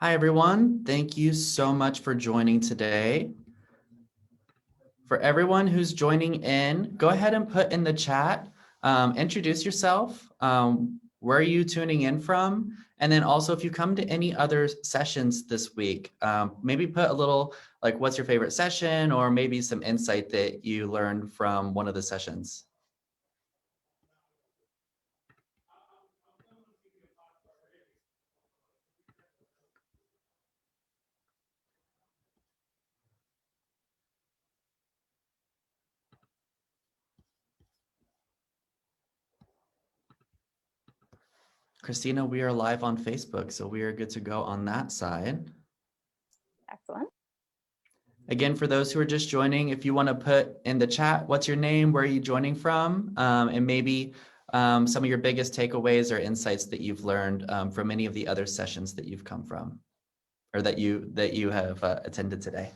Hi, everyone. Thank you so much for joining today. For everyone who's joining in, go ahead and put in the chat, introduce yourself. Where are you tuning in from? And then also, if you come to any other sessions this week, maybe put a little, like, what's your favorite session, or maybe some insight that you learned from one of the sessions. Christina, we are live on Facebook, so we are good to go on that side. Excellent. Again, for those who are just joining, if you want to put in the chat, what's your name, where are you joining from, and maybe some of your biggest takeaways or insights that you've learned from any of the other sessions that you've come from, or that you have attended today.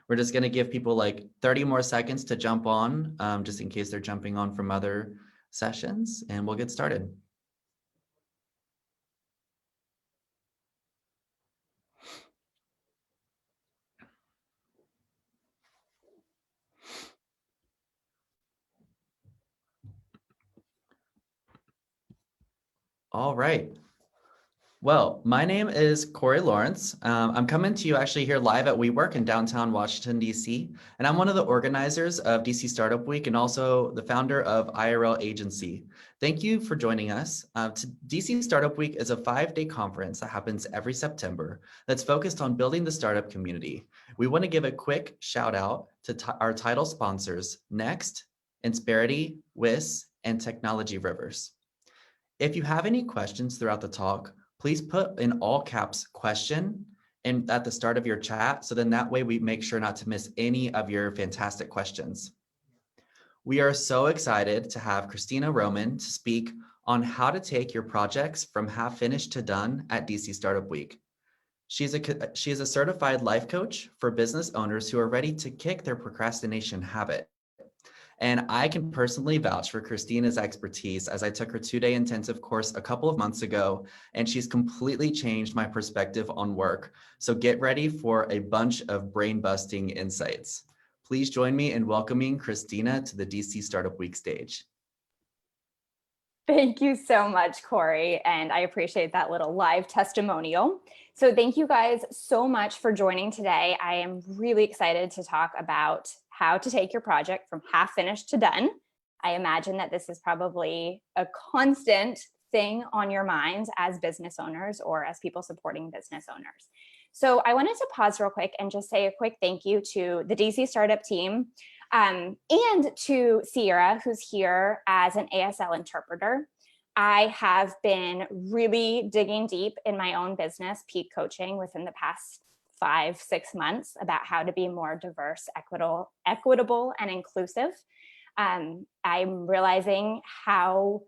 We're just going to give people like 30 more seconds to jump on, just in case they're jumping on from other sessions, and we'll get started. All right. Well, my name is Corey Lawrence. I'm coming to you actually here live at WeWork in downtown Washington, D.C. And I'm one of the organizers of DC Startup Week and also the founder of IRL Agency. Thank you for joining us. DC Startup Week is a 5-day conference that happens every September that's focused on building the startup community. We want to give a quick shout out to our title sponsors, Next, Insperity, WIS, and Technology Rivers. If you have any questions throughout the talk, please put in all caps question and at the start of your chat, so then that way we make sure not to miss any of your fantastic questions. We are so excited to have Cristina Roman to speak on how to take your projects from half finished to done at DC Startup Week. She is a certified life coach for business owners who are ready to kick their procrastination habit. And I can personally vouch for Christina's expertise, as I took her 2-day intensive course a couple of months ago, and she's completely changed my perspective on work. So get ready for a bunch of brain-busting insights. Please join me in welcoming Cristina to the DC Startup Week stage. Thank you so much, Corey, and I appreciate that little live testimonial. So thank you guys so much for joining today. I am really excited to talk about how to take your project from half finished to done. I imagine that this is probably a constant thing on your minds as business owners or as people supporting business owners. So I wanted to pause real quick and just say a quick thank you to the DC Startup team and to Sierra, who's here as an ASL interpreter. I have been really digging deep in my own business, Pique Coaching, within the past 5-6 months about how to be more diverse, equitable, and inclusive. I'm realizing how,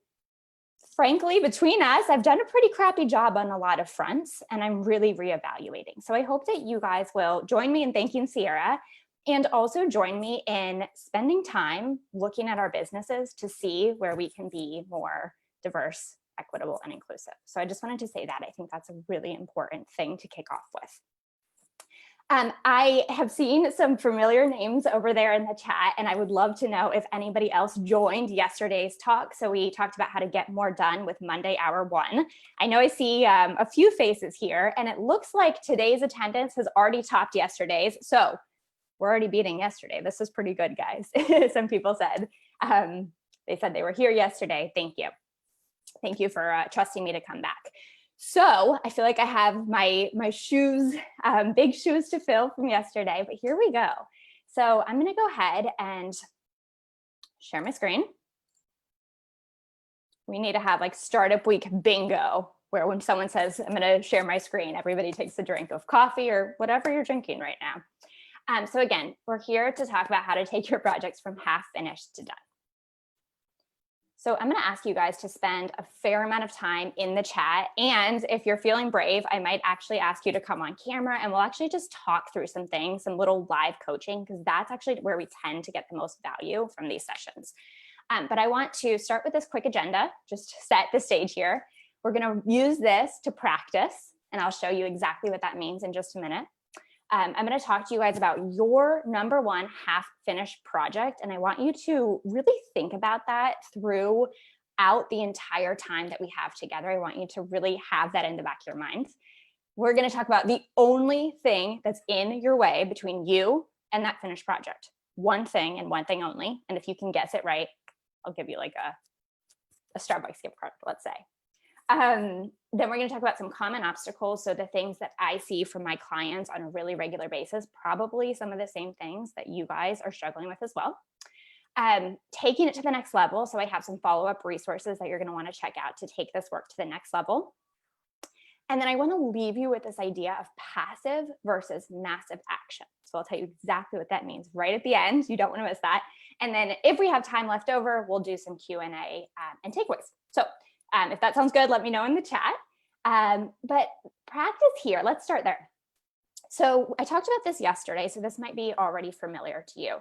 frankly, between us, I've done a pretty crappy job on a lot of fronts, and I'm really reevaluating. So I hope that you guys will join me in thanking Sierra, and also join me in spending time looking at our businesses to see where we can be more diverse, equitable, and inclusive. So I just wanted to say that. I think that's a really important thing to kick off with. I have seen some familiar names over there in the chat, and I would love to know if anybody else joined yesterday's talk. So we talked about how to get more done with Monday Hour 1. I know I see a few faces here, and it looks like today's attendance has already topped yesterday's. So we're already beating yesterday. This is pretty good, guys. Some people said. They said they were here yesterday. Thank you. Thank you for trusting me to come back. So I feel like I have my shoes, big shoes to fill from yesterday, but here we go. So I'm going to go ahead and share my screen. We need to have like Startup Week bingo, where when someone says, I'm going to share my screen, everybody takes a drink of coffee or whatever you're drinking right now. So again, we're here to talk about how to take your projects from half finished to done. So I'm going to ask you guys to spend a fair amount of time in the chat. And if you're feeling brave, I might actually ask you to come on camera and we'll actually just talk through some things, some little live coaching, because that's actually where we tend to get the most value from these sessions. But I want to start with this quick agenda, just to set the stage here. We're going to use this to practice. and I'll show you exactly what that means in just a minute. I'm going to talk to you guys about your number one half finished project. And I want you to really think about that throughout the entire time that we have together. I want you to really have that in the back of your mind. We're going to talk about the only thing that's in your way between you and that finished project. One thing and one thing only. And if you can guess it right, I'll give you like a Starbucks gift card, let's say. Then we're going to talk about some common obstacles. So the things that I see from my clients on a really regular basis, probably some of the same things that you guys are struggling with as well. Taking it to the next level. So I have some follow-up resources that you're going to want to check out to take this work to the next level. And then I want to leave you with this idea of passive versus massive action. So I'll tell you exactly what that means right at the end. You don't want to miss that. And then if we have time left over, we'll do some Q&A and takeaways. So if that sounds good, let me know in the chat. But practice here, let's start there. So I talked about this yesterday, so this might be already familiar to you.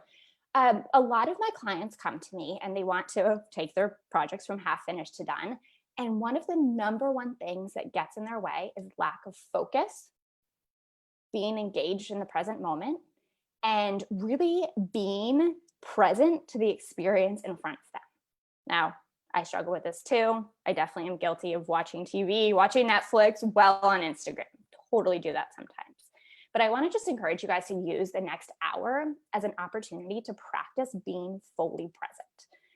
A lot of my clients come to me and they want to take their projects from half finished to done. And one of the number one things that gets in their way is lack of focus, being engaged in the present moment, and really being present to the experience in front of them. Now, I struggle with this too. I definitely am guilty of watching TV, watching Netflix, well on Instagram. Totally do that sometimes. But I want to just encourage you guys to use the next hour as an opportunity to practice being fully present.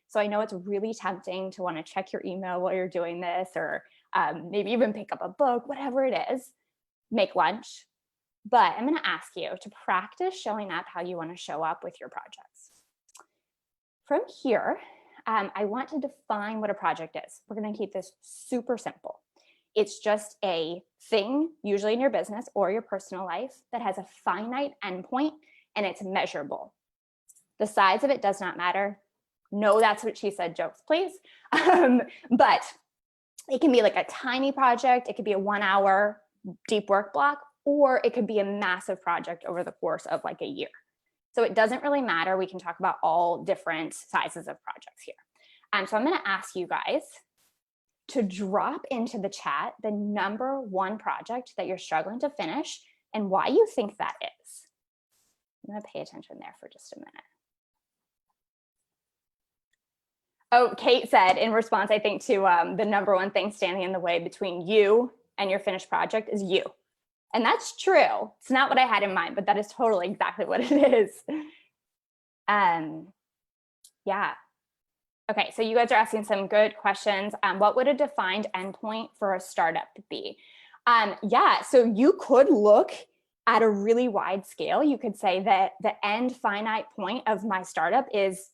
So I know it's really tempting to want to check your email while you're doing this, or maybe even pick up a book, whatever it is, make lunch. But I'm going to ask you to practice showing up how you want to show up with your projects. From here, I want to define what a project is. We're going to keep this super simple. It's just a thing, usually in your business or your personal life, that has a finite endpoint and it's measurable. The size of it does not matter. No, that's what she said jokes, please. But it can be like a tiny project. It could be a 1 hour deep work block, or it could be a massive project over the course of like a year. So it doesn't really matter. We can talk about all different sizes of projects here. So I'm going to ask you guys to drop into the chat the number one project that you're struggling to finish and why you think that is. I'm going to pay attention there for just a minute. Oh, Kate said in response, I think, to the number one thing standing in the way between you and your finished project is you. And that's true. It's not what I had in mind, but that is totally exactly what it is. Yeah. Okay, so you guys are asking some good questions. What would a defined endpoint for a startup be? Yeah, so you could look at a really wide scale. You could say that the end finite point of my startup is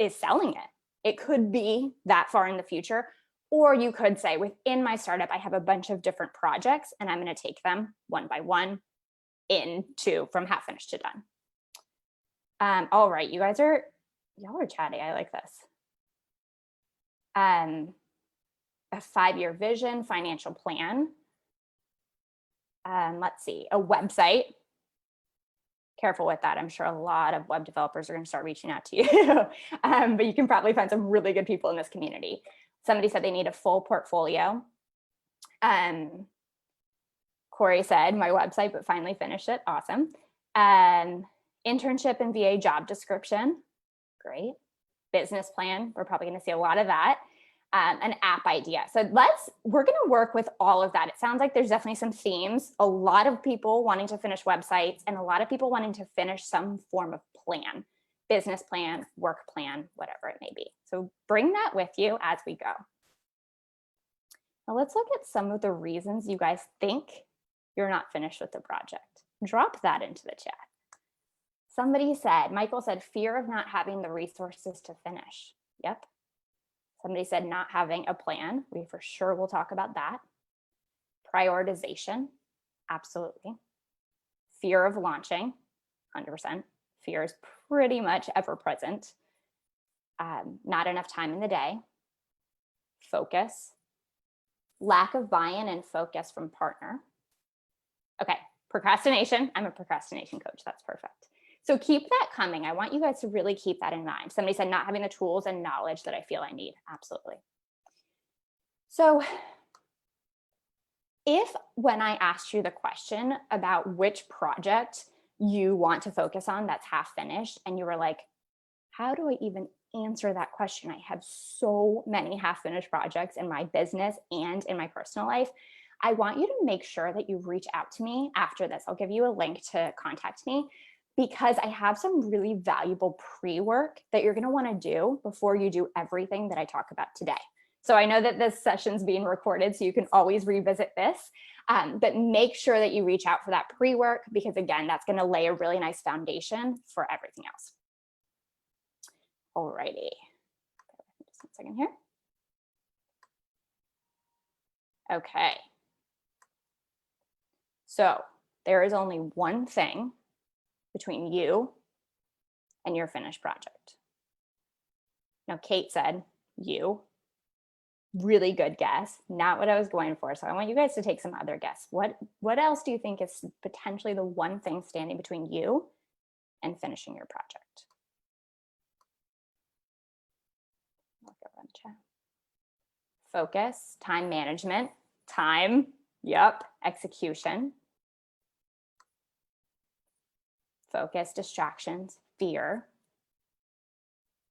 selling it. It could be that far in the future. Or you could say within my startup, I have a bunch of different projects and I'm going to take them one by one from half finished to done. All right, y'all are chatty. I like this. A 5-year vision, financial plan. Let's see, a website. Careful with that. I'm sure a lot of web developers are going to start reaching out to you, but you can probably find some really good people in this community. Somebody said they need a full portfolio. Corey said my website, but finally finished it. Awesome. Internship and VA job description. Great. Business plan. We're probably going to see a lot of that. An app idea. So we're going to work with all of that. It sounds like there's definitely some themes, a lot of people wanting to finish websites and a lot of people wanting to finish some form of plan, business plan, work plan, whatever it may be. So bring that with you as we go. Now let's look at some of the reasons you guys think you're not finished with the project. Drop that into the chat. Michael said, fear of not having the resources to finish. Yep. Somebody said not having a plan. We for sure will talk about that. Prioritization. Absolutely. Fear of launching. 100%. Fear is pretty much ever present. Not enough time in the day. Focus. Lack of buy-in and focus from partner. Okay. Procrastination. I'm a procrastination coach. That's perfect. So keep that coming. I want you guys to really keep that in mind. Somebody said not having the tools and knowledge that I feel I need. Absolutely. So If when I asked you the question about which project you want to focus on that's half finished, and you were like, how do I even answer that question? I have so many half finished projects in my business and in my personal life. I want you to make sure that you reach out to me after this. I'll give you a link to contact me because I have some really valuable pre-work that you're going to want to do before you do everything that I talk about today. So I know that this session's being recorded, so you can always revisit this, but make sure that you reach out for that pre-work because again, that's going to lay a really nice foundation for everything else. Alrighty, just 1 second here. Okay. So there is only one thing between you and your finished project. Now, Kate said you. Really good guess. Not what I was going for. So I want you guys to take some other guess. What else do you think is potentially the one thing standing between you and finishing your project? I'll go run chat. Focus, time management, time, yep, execution. Focus, distractions, fear,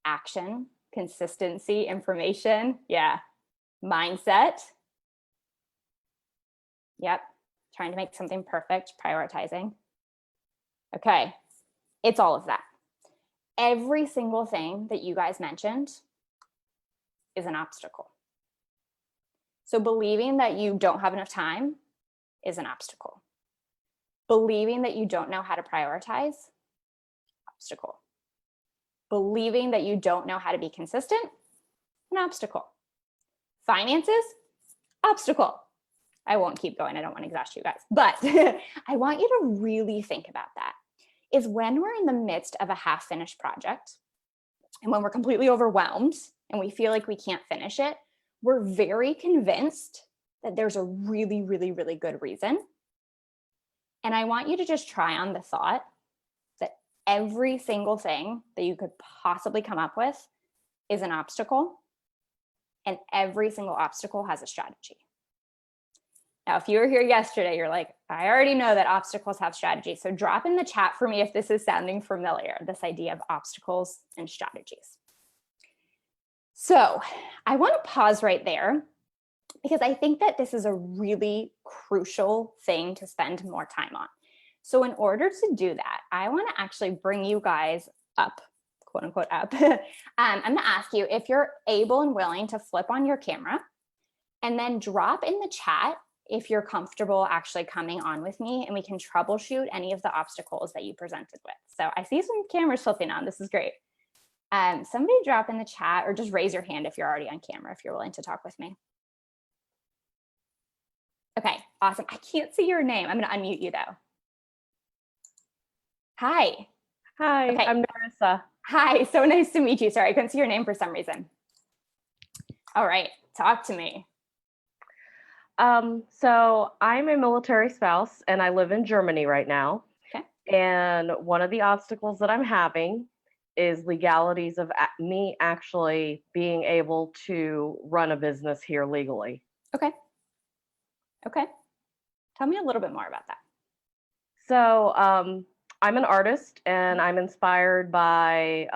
action, consistency, information, yeah. Mindset. Yep. Trying to make something perfect, prioritizing. Okay. It's all of that. Every single thing that you guys mentioned is an obstacle. So believing that you don't have enough time is an obstacle. Believing that you don't know how to prioritize, obstacle. Believing that you don't know how to be consistent, an obstacle. Finances, obstacle. I won't keep going. I don't want to exhaust you guys, but I want you to really think about that. Is when we're in the midst of a half finished project and when we're completely overwhelmed and we feel like we can't finish it, we're very convinced that there's a really, really, really good reason. And I want you to just try on the thought that every single thing that you could possibly come up with is an obstacle. And every single obstacle has a strategy. Now, if you were here yesterday, you're like, I already know that obstacles have strategy. So drop in the chat for me if this is sounding familiar, this idea of obstacles and strategies. So I want to pause right there because I think that this is a really crucial thing to spend more time on. So in order to do that, I want to actually bring you guys up, quote unquote up. I'm going to ask you if you're able and willing to flip on your camera and then drop in the chat if you're comfortable actually coming on with me and we can troubleshoot any of the obstacles that you presented with. So I see some cameras flipping on. This is great. Somebody drop in the chat or just raise your hand if you're already on camera, if you're willing to talk with me. Okay, awesome. I can't see your name. I'm going to unmute you though. Hi. Hi, Okay. I'm Narissa. Hi, so nice to meet you. Sorry, I couldn't see your name for some reason. All right, talk to me. So I'm a military spouse and I live in Germany right now. Okay. And one of the obstacles that I'm having is legalities of me actually being able to run a business here legally. Okay. Okay. Tell me a little bit more about that. So I'm an artist and I'm inspired by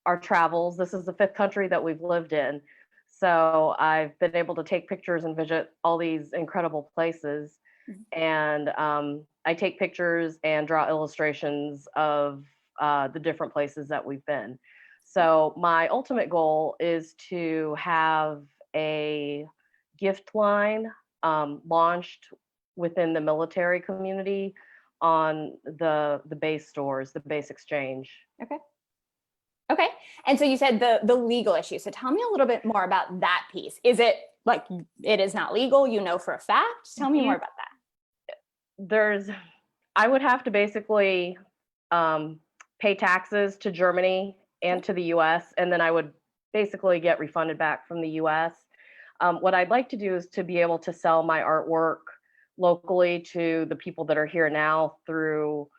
our travels. This is the 5th country that we've lived in. So I've been able to take pictures and visit all these incredible places. And I take pictures and draw illustrations of the different places that we've been. So my ultimate goal is to have a gift line launched within the military community on the base stores, the base exchange. Okay. Okay. And so you said the legal issue. So tell me a little bit more about that piece. Is it like it is not legal, you know, for a fact? Tell me more about that. I would have to basically pay taxes to Germany and to the US, and then I would basically get refunded back from the US. What I'd like to do is to be able to sell my artwork locally to the people that are here now through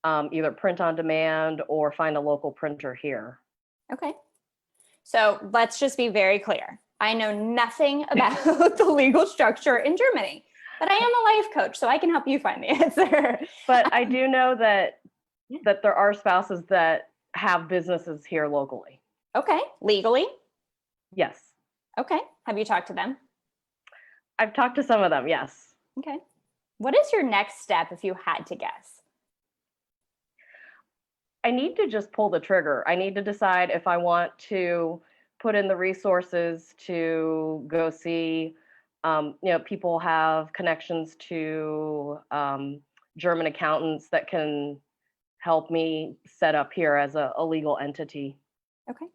either print on demand or find a local printer here. Okay. So let's just be very clear. I know nothing about the legal structure in Germany. But I am a life coach, so I can help you find the answer. But I do know that there are spouses that have businesses here locally. Okay, legally. Yes. Okay, have you talked to them? I've talked to some of them, yes. Okay. What is your next step if you had to guess? I need to just pull the trigger. I need to decide if I want to put in the resources to go see, people have connections to German accountants that can help me set up here as a legal entity. Okay.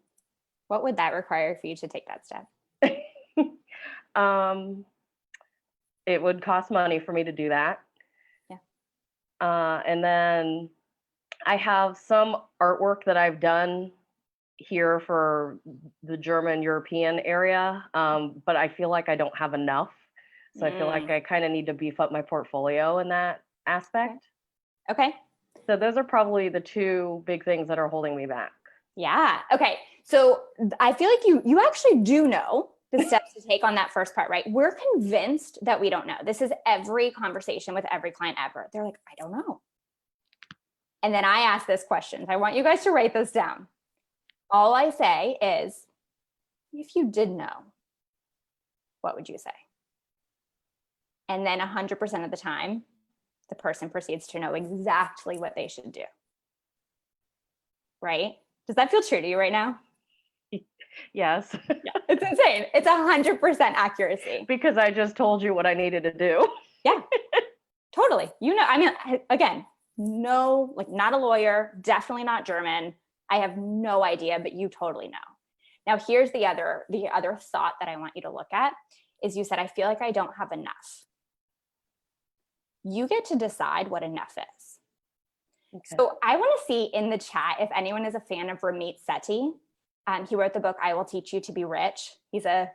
What would that require for you to take that step? It would cost money for me to do that. Yeah. And then I have some artwork that I've done here for the German European area, but I feel like I don't have enough. So I feel like I kind of need to beef up my portfolio in that aspect. Okay. So those are probably the two big things that are holding me back. Yeah. Okay. So I feel like you actually do know the steps to take on that first part, right? We're convinced that we don't know. This is every conversation with every client ever. They're like, I don't know. And then I ask this question. I want you guys to write this down. All I say is, if you did know, what would you say? And then 100% of the time, the person proceeds to know exactly what they should do. Right? Does that feel true to you right now? Yes. Yeah, it's insane. It's 100% accuracy. Because I just told you what I needed to do. Yeah, totally. I mean, again, no, like not a lawyer, definitely not German. I have no idea, but you totally know. Now, here's the other thought that I want you to look at is you said, I feel like I don't have enough. You get to decide what enough is. Okay. So I want to see in the chat if anyone is a fan of Ramit Sethi. He wrote the book, I Will Teach You to Be Rich. He's a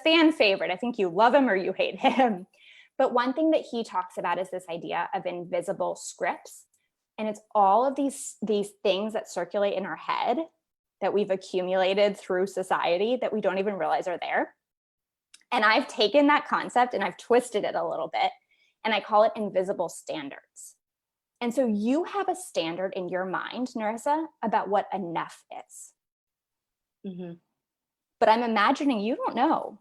fan favorite. I think you love him or you hate him. But one thing that he talks about is this idea of invisible scripts. And it's all of these things that circulate in our head that we've accumulated through society that we don't even realize are there. And I've taken that concept and I've twisted it a little bit, and I call it invisible standards. And so you have a standard in your mind, Narissa, about what enough is. Mm-hmm. But I'm imagining you don't know,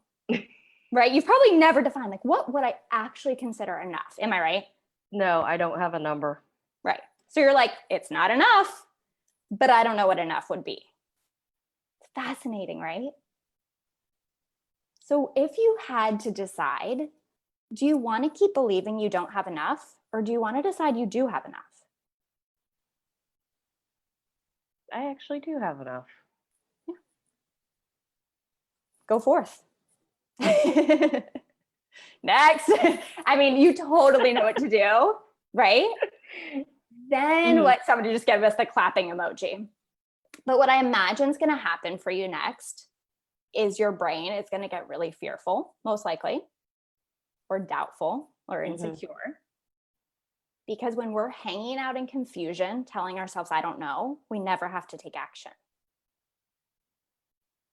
right? You've probably never defined, like, what would I actually consider enough? Am I right? No, I don't have a number. Right. So you're like, it's not enough, but I don't know what enough would be. Fascinating, right? So if you had to decide, do you want to keep believing you don't have enough, or do you want to decide you do have enough? I actually do have enough. Yeah. Go forth. Next. I mean, you totally know what to do, right? Then what? Somebody just gave us the clapping emoji. But what I imagine is going to happen for you next is your brain is going to get really fearful, most likely, or doubtful or insecure. Because when we're hanging out in confusion, telling ourselves, I don't know, we never have to take action.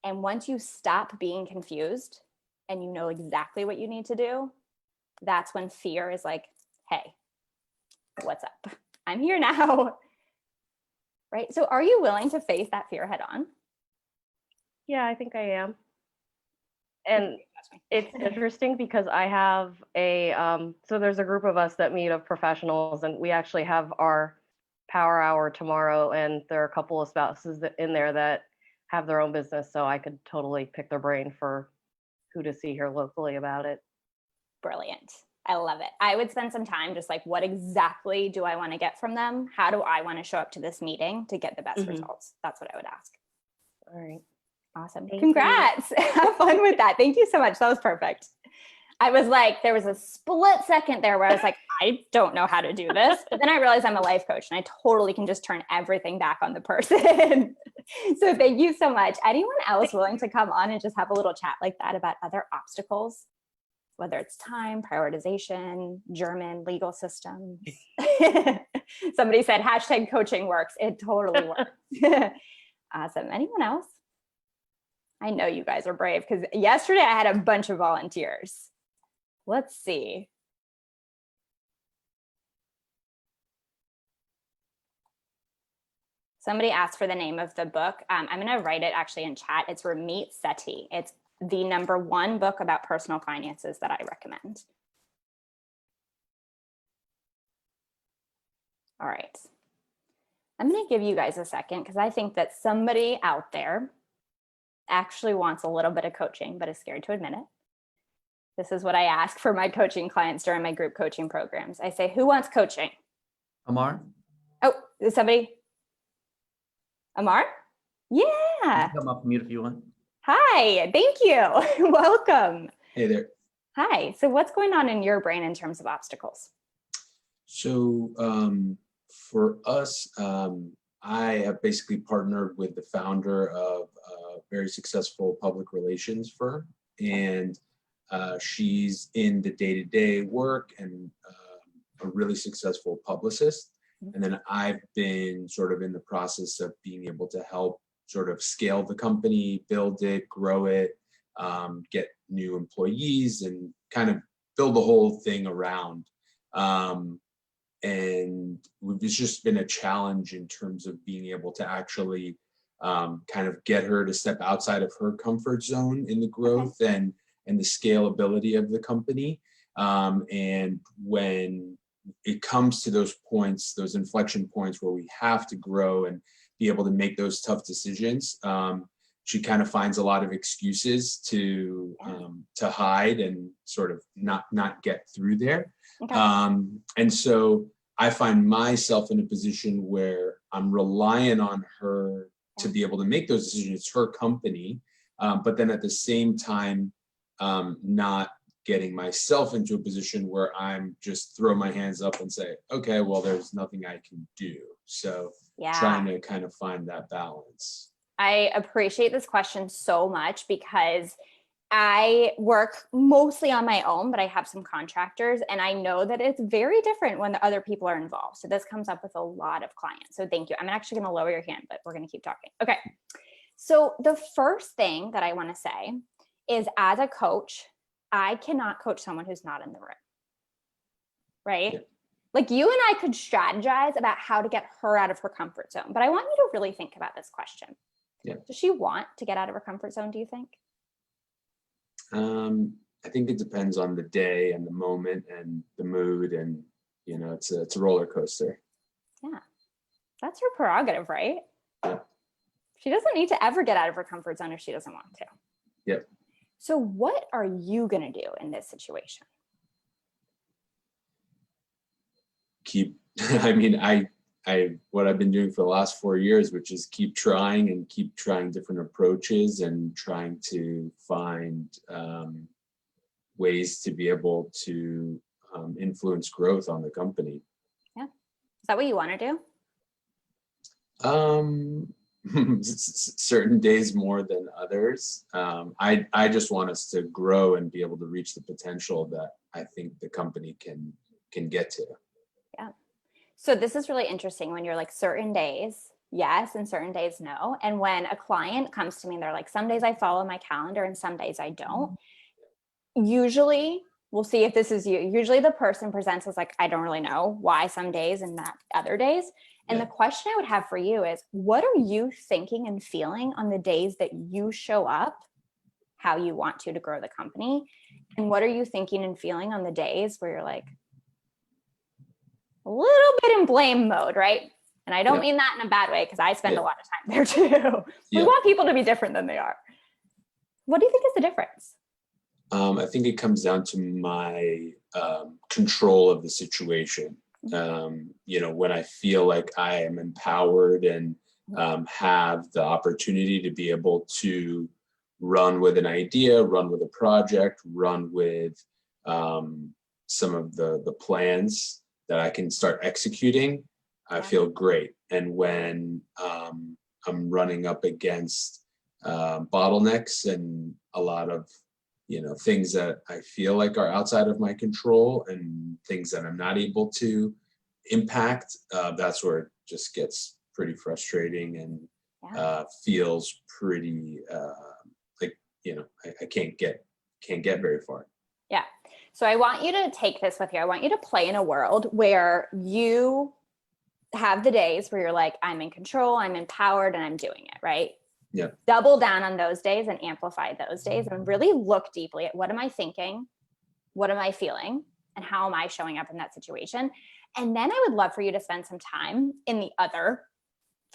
And once you stop being confused and you know exactly what you need to do, that's when fear is like, hey, what's up? I'm here now. Right? So are you willing to face that fear head on? Yeah, I think I am. And it's interesting because I have so there's a group of us that meet of professionals, and we actually have our power hour tomorrow, and there are a couple of spouses in there that have their own business, so I could totally pick their brain for who to see here locally about it. Brilliant. I love it. I would spend some time just like, what exactly do I want to get from them? How do I want to show up to this meeting to get the best results? That's what I would ask. All right. Awesome. Congrats. Have fun with that. Thank you so much. That was perfect. I was like, there was a split second there where I was like, I don't know how to do this. But then I realized I'm a life coach and I totally can just turn everything back on the person. So thank you so much. Anyone else willing to come on and just have a little chat like that about other obstacles, whether it's time, prioritization, German legal systems? Somebody said #coaching works. It totally works. Awesome. Anyone else? I know you guys are brave because yesterday I had a bunch of volunteers. Let's see. Somebody asked for the name of the book. I'm going to write it actually in chat. It's Ramit Sethi. It's the #1 book about personal finances that I recommend. All right. I'm going to give you guys a second because I think that somebody out there actually wants a little bit of coaching, but is scared to admit it. This is what I ask for my coaching clients during my group coaching programs. I say, who wants coaching? Amar? Oh, is somebody? Amar? You Yeah. can come off mute if you want. Hi, thank you. Welcome. Hey there. Hi. So what's going on in your brain in terms of obstacles? So for us, I have basically partnered with the founder of a very successful public relations firm, and she's in the day-to-day work and a really successful publicist. And then I've been sort of in the process of being able to help sort of scale the company, build it, grow it, get new employees, and kind of build the whole thing around. And it's just been a challenge in terms of being able to actually kind of get her to step outside of her comfort zone in the growth and the scalability of the company. And when it comes to those points, those inflection points where we have to grow and be able to make those tough decisions, she kind of finds a lot of excuses to hide and sort of not get through there. Okay. And so I find myself in a position where I'm relying on her to be able to make those decisions. It's her company, but then at the same time, not getting myself into a position where I'm just throw my hands up and say, okay, well, there's nothing I can do. So trying to kind of find that balance. I appreciate this question so much because I work mostly on my own, but I have some contractors, and I know that it's very different when the other people are involved. So this comes up with a lot of clients. So thank you. I'm actually going to lower your hand, but we're going to keep talking. Okay. So the first thing that I want to say is, as a coach, I cannot coach someone who's not in the room. Right? Yeah. Like, you and I could strategize about how to get her out of her comfort zone, but I want you to really think about this question. Yeah. Does she want to get out of her comfort zone, do you think? I think it depends on the day and the moment and the mood, and it's a roller coaster. Yeah, that's her prerogative, right? Yeah. She doesn't need to ever get out of her comfort zone if she doesn't want to. Yep. So what are you going to do in this situation? What I've been doing for the last 4 years, which is keep trying different approaches and trying to find ways to be able to influence growth on the company. Yeah. Is that what you want to do? Certain days more than others. I just want us to grow and be able to reach the potential that I think the company can get to. Yeah. So this is really interesting when you're like, certain days yes and certain days no. And when a client comes to me and they're like, some days I follow my calendar and some days I don't. Usually, we'll see if this is you. Usually the person presents as like, I don't really know why some days and not other days. And the question I would have for you is, what are you thinking and feeling on the days that you show up how you want to grow the company? And what are you thinking and feeling on the days where you're like a little bit in blame mode, right? And I don't mean that in a bad way, because I spend a lot of time there too. We want people to be different than they are. What do you think is the difference? I think it comes down to my control of the situation. When I feel like I am empowered and have the opportunity to be able to run with an idea, run with a project, run with some of the plans that I can start executing, I feel great. And when I'm running up against bottlenecks and a lot of things that I feel like are outside of my control and things that I'm not able to impact, that's where it just gets pretty frustrating and feels pretty like I can't get very far. Yeah. So I want you to take this with you. I want you to play in a world where you have the days where you're like, I'm in control, I'm empowered, and I'm doing it, right? Yeah. Double down on those days and amplify those days and really look deeply at what am I thinking? What am I feeling? And how am I showing up in that situation? And then I would love for you to spend some time in the other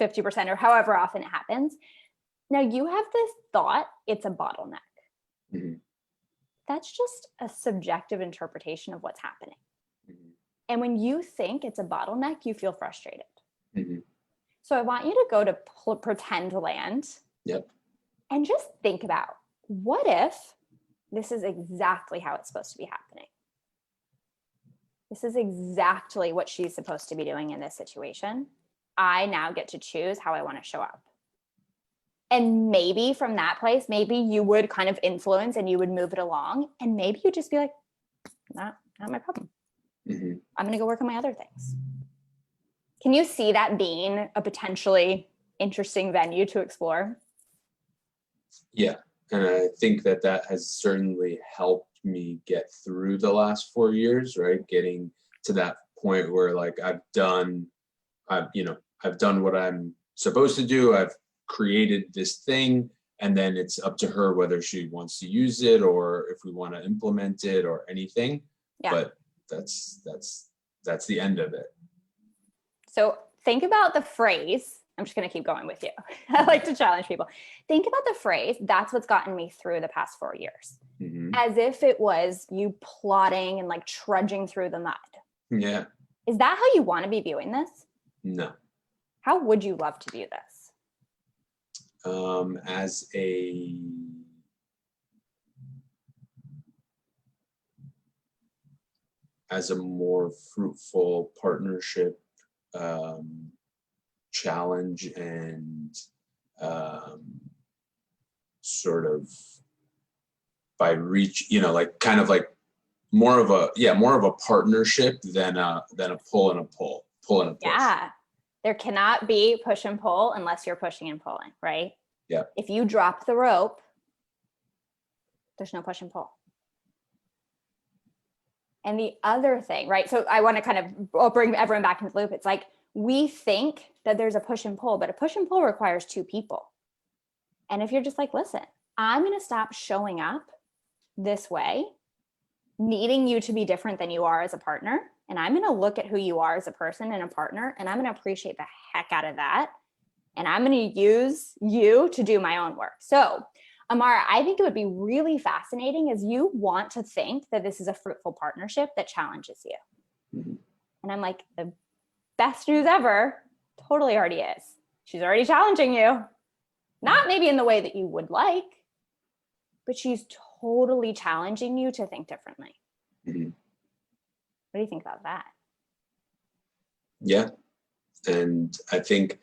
50% or however often it happens. Now you have this thought, it's a bottleneck. Mm-hmm. That's just a subjective interpretation of what's happening. Mm-hmm. And when you think it's a bottleneck, you feel frustrated. Mm-hmm. So I want you to go to pretend land. Yep. And just think about, what if this is exactly how it's supposed to be happening? This is exactly what she's supposed to be doing in this situation. I now get to choose how I want to show up. And maybe from that place, maybe you would kind of influence and you would move it along. And maybe you just be like, not my problem. Mm-hmm. I'm going to go work on my other things. Can you see that being a potentially interesting venue to explore? Yeah. And I think that has certainly helped me get through the last 4 years, right? Getting to that point where like I've done what I'm supposed to do. I've created this thing, and then it's up to her whether she wants to use it or if we want to implement it or anything. Yeah. But that's the end of it. So think about the phrase. I'm just going to keep going with you. I like to challenge people. Think about the phrase, that's what's gotten me through the past 4 years. Mm-hmm. As if it was you plodding and like trudging through the mud. Yeah. Is that how you want to be viewing this? No. How would you love to view this? As a more fruitful partnership, challenge, and sort of by reach, like kind of like more of a partnership than a pull and a push. Yeah. There cannot be push and pull unless you're pushing and pulling, right? Yeah. If you drop the rope, there's no push and pull. And the other thing, right? So I want to kind of bring everyone back into the loop. It's like we think that there's a push and pull, but a push and pull requires two people. And if you're just like, listen, I'm going to stop showing up this way, needing you to be different than you are as a partner. And I'm going to look at who you are as a person and a partner, and I'm going to appreciate the heck out of that. And I'm going to use you to do my own work. So, Amara, I think it would be really fascinating as you want to think that this is a fruitful partnership that challenges you. Mm-hmm. And I'm like, the best news ever, totally already is. She's already challenging you. Not maybe in the way that you would like, but she's totally challenging you to think differently. Mm-hmm. What do you think about that? Yeah. And I think,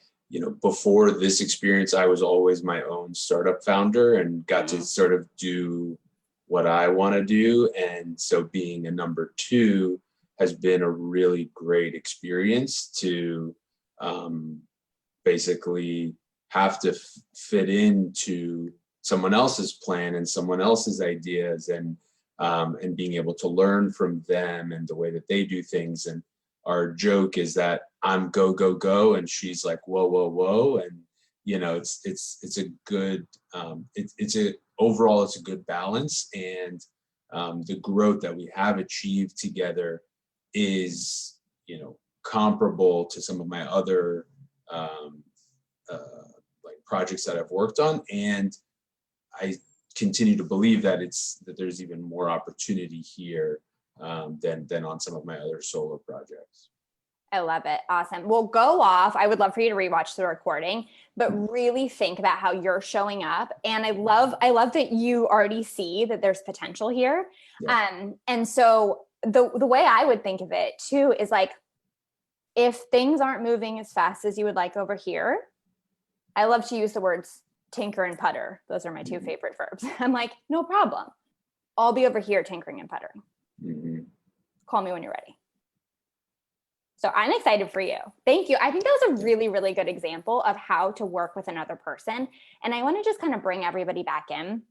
before this experience, I was always my own startup founder and got to sort of do what I want to do. And so being a number two has been a really great experience to basically have to fit into someone else's plan and someone else's ideas, and being able to learn from them and the way that they do things. And our joke is that I'm go, go, go, and she's like, whoa, whoa, whoa. And, it's a good, overall, it's a good balance. And the growth that we have achieved together is, comparable to some of my other like projects that I've worked on. And I continue to believe that there's even more opportunity here than on some of my other solo projects. I love it. Awesome. Well, go off. I would love for you to rewatch the recording, but really think about how you're showing up. And I love that you already see that there's potential here. Yeah. And so the way I would think of it too is like, if things aren't moving as fast as you would like over here, I love to use the words tinker and putter. Those are my two favorite verbs. I'm like, no problem. I'll be over here tinkering and puttering. Mm-hmm. Call me when you're ready. So I'm excited for you. Thank you. I think that was a really, really good example of how to work with another person. And I want to just kind of bring everybody back in,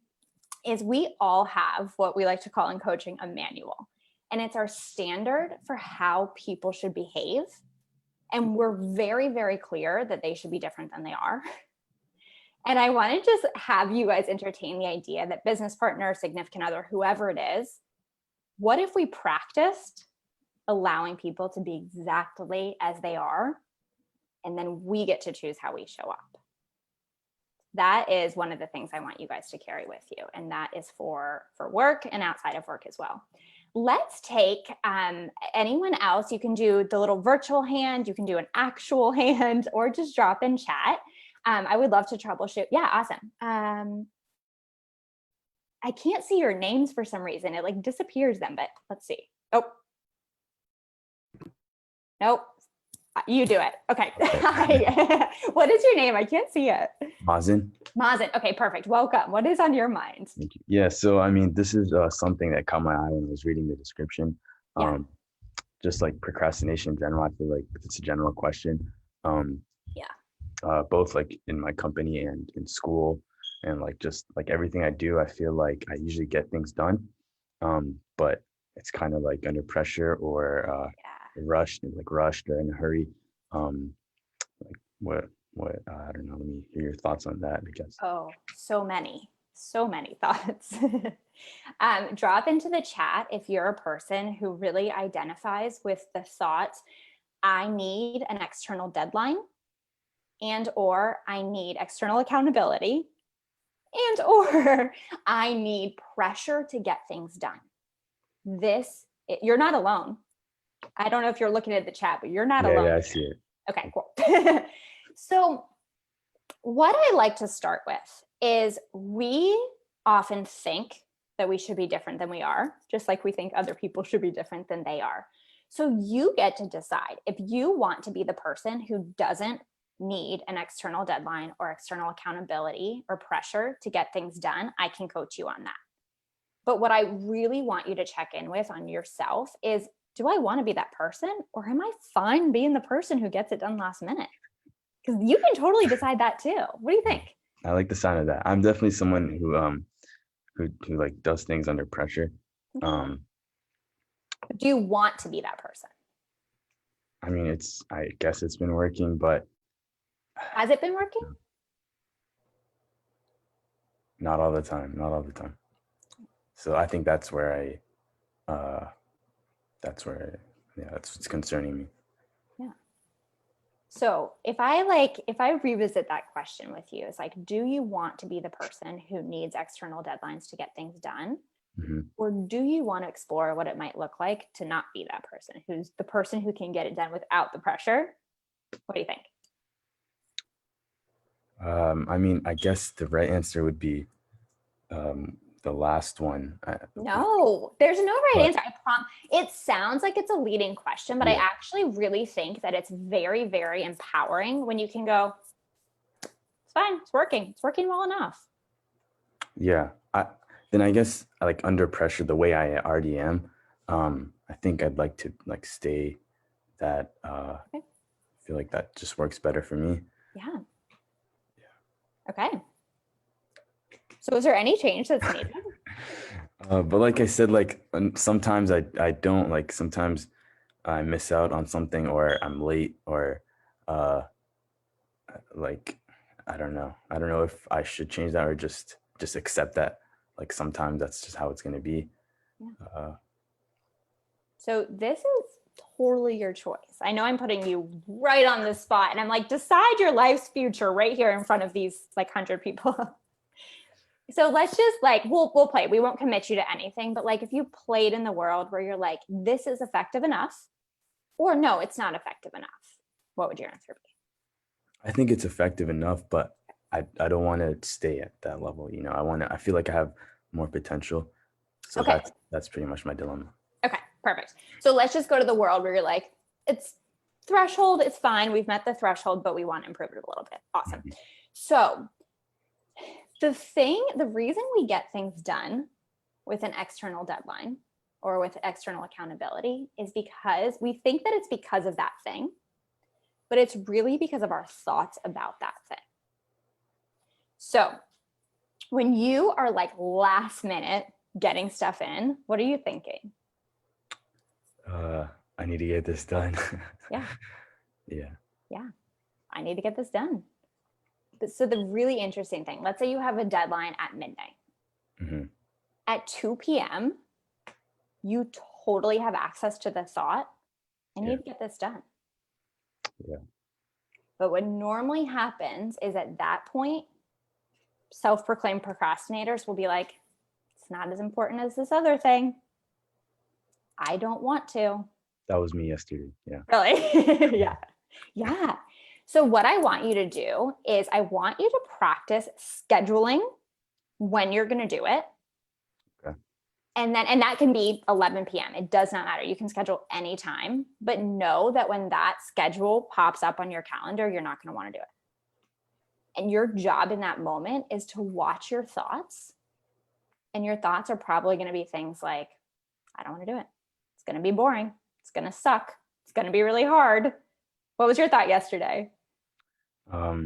is we all have what we like to call in coaching a manual. And it's our standard for how people should behave And we're very, very clear that they should be different than they are. And I want to just have you guys entertain the idea that business partner, significant other, whoever it is, what if we practiced allowing people to be exactly as they are, and then we get to choose how we show up? That is one of the things I want you guys to carry with you. And that is for work and outside of work as well. Let's take anyone else. You can do the little virtual hand, you can do an actual hand, or just drop in chat. I would love to troubleshoot. Yeah, awesome. I can't see your names for some reason. It like disappears then, but let's see. Oh, nope. You do it. Okay. Hi. What is your name? I can't see it. Mazen. Mazen. Okay, perfect. Welcome. What is on your mind? Thank you. Yeah, so I mean, this is something that caught my eye when I was reading the description. Yeah. Just like procrastination in general, I feel like it's a general question. Yeah. Both like in my company and in school, and like just like everything I do, I feel like I usually get things done, but it's kind of like under pressure or rushed or in a hurry. Like what I don't know. Let me hear your thoughts on that, I guess. Oh, so many thoughts. Drop into the chat if you're a person who really identifies with the thought, I need an external deadline, and or I need external accountability, and or I need pressure to get things done. You're not alone. I don't know if you're looking at the chat, but you're not alone. Yeah, I see it. Okay, cool. So what I like to start with is we often think that we should be different than we are, just like we think other people should be different than they are. So you get to decide if you want to be the person who doesn't need an external deadline or external accountability or pressure to get things done. I can coach you on that. But what I really want you to check in with on yourself is, do I want to be that person, or am I fine being the person who gets it done last minute? Because you can totally decide that too. What do you think? I like the sound of that. I'm definitely someone who like does things under pressure. Do you want to be that person? I mean, I guess it's been working, but has it been working? Not all the time. So I think that's where that's what's concerning me. Yeah. So if I revisit that question with you, it's like, do you want to be the person who needs external deadlines to get things done? Mm-hmm. Or do you want to explore what it might look like to not be that person, who's the person who can get it done without the pressure? What do you think? I mean, I guess the right answer would be the last one. No, there's no right answer. I promise. It sounds like it's a leading question, but I actually really think that it's very, very empowering when you can go, it's fine, it's working well enough. Yeah. Then I guess like under pressure, the way I already am, I think I'd like to like stay that. Okay. I feel like that just works better for me. Yeah. Okay. So is there any change that's needed? But like I said, like sometimes I don't, like sometimes I miss out on something, or I'm late, or like I don't know if I should change that or just accept that. Like sometimes that's just how it's going to be. Yeah. So this is totally your choice. I know I'm putting you right on the spot, and I'm like, decide your life's future right here in front of these like 100 people. So let's just like, we'll play. We won't commit you to anything, but like if you played in the world where you're like, this is effective enough, or no, it's not effective enough, what would your answer be? I think it's effective enough, but I don't want to stay at that level. You know, I feel like I have more potential. So okay. That's pretty much my dilemma. Okay, perfect. So let's just go to the world where you're like, it's threshold, it's fine. We've met the threshold, but we want to improve it a little bit. Awesome. Mm-hmm. So the reason we get things done with an external deadline or with external accountability is because we think that it's because of that thing, but it's really because of our thoughts about that thing. So when you are like last minute getting stuff in, what are you thinking? I need to get this done. Yeah. Yeah. I need to get this done. But so the really interesting thing, let's say you have a deadline at midnight. Hmm. At 2 p.m., you totally have access to the thought, I need Yeah. to get this done. Yeah. But what normally happens is at that point, self-proclaimed procrastinators will be like, it's not as important as this other thing. I don't want to. That was me yesterday. Yeah. Really? Yeah. Yeah. So what I want you to do is I want you to practice scheduling when you're going to do it. Okay. And that can be 11 p.m. It does not matter. You can schedule anytime, but know that when that schedule pops up on your calendar, you're not going to want to do it. And your job in that moment is to watch your thoughts. And your thoughts are probably going to be things like, I don't want to do it. It's going to be boring. It's going to suck. It's going to be really hard. What was your thought yesterday? My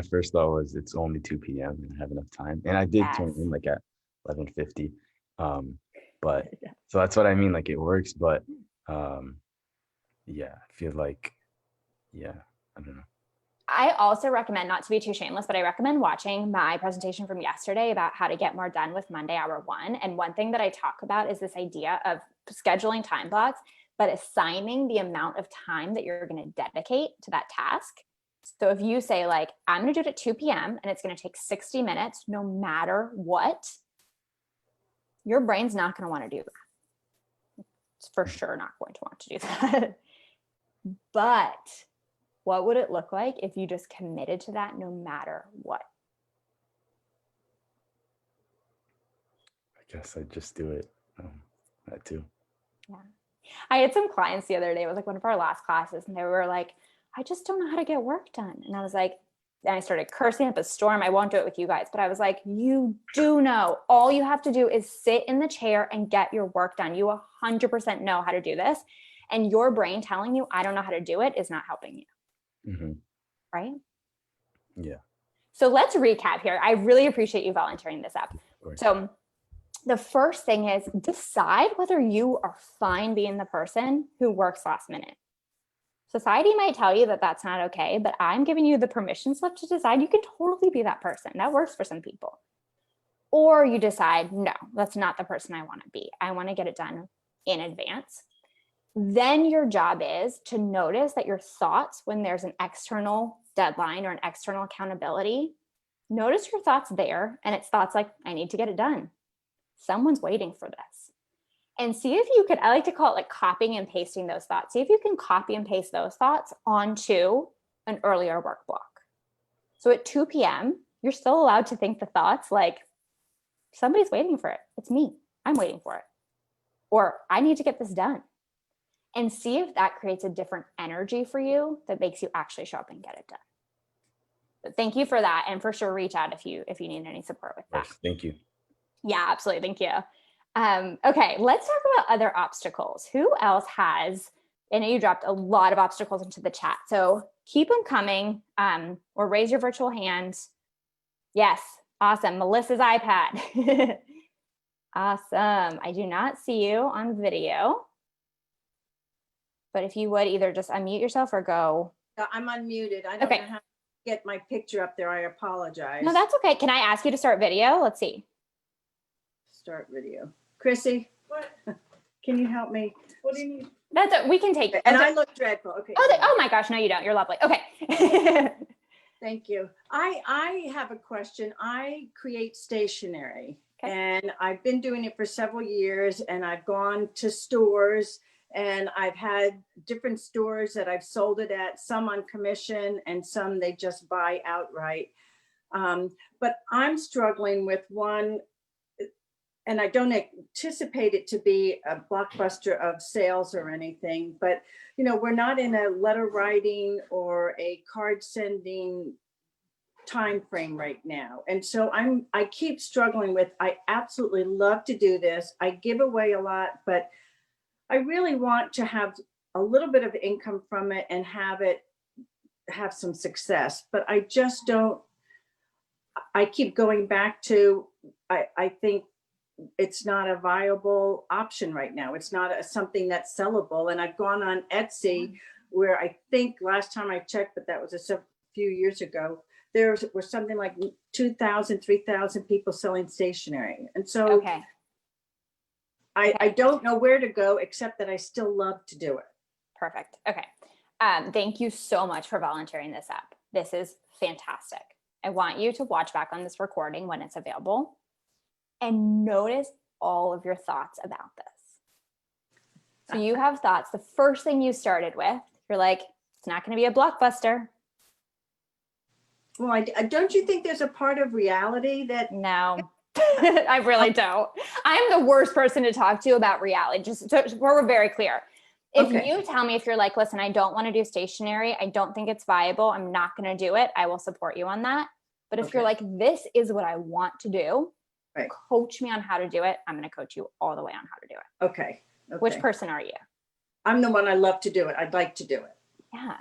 first thought was it's only 2 p.m. and I have enough time. And I did turn Yes. in like at 11:50. But so that's what I mean. Like it works, but yeah, I feel like, yeah, I don't know. I also recommend, not to be too shameless, but I recommend watching my presentation from yesterday about how to get more done with Monday Hour One. And one thing that I talk about is this idea of scheduling time blocks, but assigning the amount of time that you're going to dedicate to that task. So if you say like, I'm going to do it at 2 p.m. and it's going to take 60 minutes, no matter what, your brain's not going to want to do that. It's for sure not going to want to do that. But what would it look like if you just committed to that no matter what? I guess I just do it. That too. Yeah. I had some clients the other day, it was like one of our last classes, and they were like, I just don't know how to get work done. And I was like, and I started cursing up a storm. I won't do it with you guys, but I was like, you do know. All you have to do is sit in the chair and get your work done. You 100% know how to do this. And your brain telling you, I don't know how to do it, is not helping you. Mm-hmm. Right? Yeah. So let's recap here. I really appreciate you volunteering this up. So the first thing is decide whether you are fine being the person who works last minute. Society might tell you that that's not okay, but I'm giving you the permission slip to decide you can totally be that person. That works for some people. Or you decide, no, that's not the person I want to be. I want to get it done in advance. Then your job is to notice that your thoughts, when there's an external deadline or an external accountability, notice your thoughts there. And it's thoughts like, I need to get it done. Someone's waiting for this. And see if you could, I like to call it like copying and pasting those thoughts. See if you can copy and paste those thoughts onto an earlier work block. So at 2 p.m., you're still allowed to think the thoughts like, somebody's waiting for it. It's me. I'm waiting for it. Or I need to get this done. And see if that creates a different energy for you that makes you actually show up and get it done. But thank you for that. And for sure, reach out if you need any support with that. Thank you. Yeah, absolutely. Thank you. Okay, let's talk about other obstacles. Who else has, I know you dropped a lot of obstacles into the chat, so keep them coming, or raise your virtual hand. Yes, awesome. Melissa's iPad. Awesome. I do not see you on video, but if you would either just unmute yourself or go. I'm unmuted. I don't know how to get my picture up there. I apologize. No, that's okay. Can I ask you to start video? Let's see. Start video. Chrissy, what? Can you help me? What do you need? We can take. And I look dreadful. Okay. Oh my gosh, no, you don't. You're lovely. Okay. Thank you. I have a question. I create stationery, and I've been doing it for several years, and I've gone to stores, and I've had different stores that I've sold it at, some on commission and some they just buy outright. But I'm struggling with one, and I don't anticipate it to be a blockbuster of sales or anything, but we're not in a letter writing or a card sending time frame right now. And so I keep struggling with, I absolutely love to do this. I give away a lot, but I really want to have a little bit of income from it and have some success, but I just don't. I keep going back to, I think it's not a viable option right now. It's not something that's sellable. And I've gone on Etsy. where I think last time I checked, but that was a few years ago, there were something like 2,000, 3,000 people selling stationery. And so Okay. I don't know where to go, except that I still love to do it. Perfect. Okay. Thank you so much for volunteering this up. This is fantastic. I want you to watch back on this recording when it's available and notice all of your thoughts about this. So you have thoughts. The first thing you started with, you're like, it's not going to be a blockbuster. Well, don't you think there's a part of reality that? No, I really don't. I'm the worst person to talk to about reality, just so we're very clear. If you tell me, if you're like, listen, I don't want to do stationery, I don't think it's viable, I'm not going to do it, I will support you on that. But if you're like, this is what I want to do, coach me on how to do it, I'm going to coach you all the way on how to do it. Okay. Which person are you? I'm the one. I love to do it. I'd like to do it. Yeah.